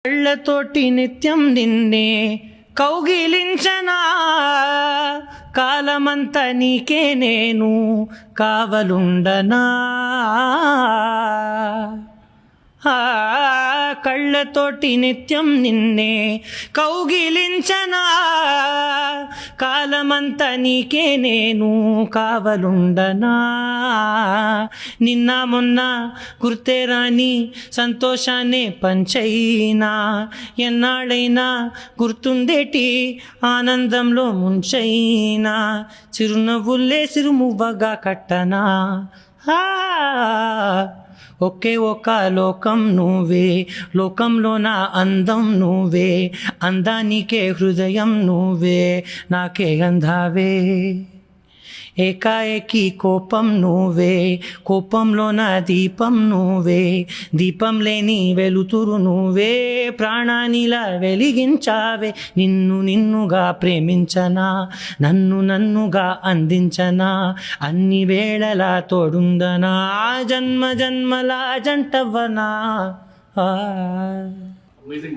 కళ్ళతోటి నిత్యం నిన్నే కౌగిలించనా, కాలమంతా నీకే నేను కావలుండనా. కళ్ళతోటి నిత్యం నిన్నే కౌగిలించనా, కాలమంతా నీకే నేను కావలుండనా. నిన్న మొన్న గుర్తేరాని సంతోషాన్ని పంచైనా, ఎన్నాళ్ళైనా గుర్తుండేటి ఆనందంలో ముంచైనా, చిరునవ్వుల్లే సిరుమువ్వగా కట్టనా. ఒకే ఒక లోకం నువ్వే, లోకంలో నా అందం నువ్వే, అందానికే హృదయం నువ్వే, నాకే అందావే. ఏకాఏకి కోపం నువ్వే, కోపంలో నా దీపం నువ్వే, దీపం లేని వెలుతురు నువ్వే, ప్రాణానిలా వెలిగించావే. నిన్ను నిన్నుగా ప్రేమించనా, నన్ను నన్నుగా అందించనా, అన్ని వేళలా తోడుందనా, జన్మ జన్మలా జంటవ్వనా. Amazing.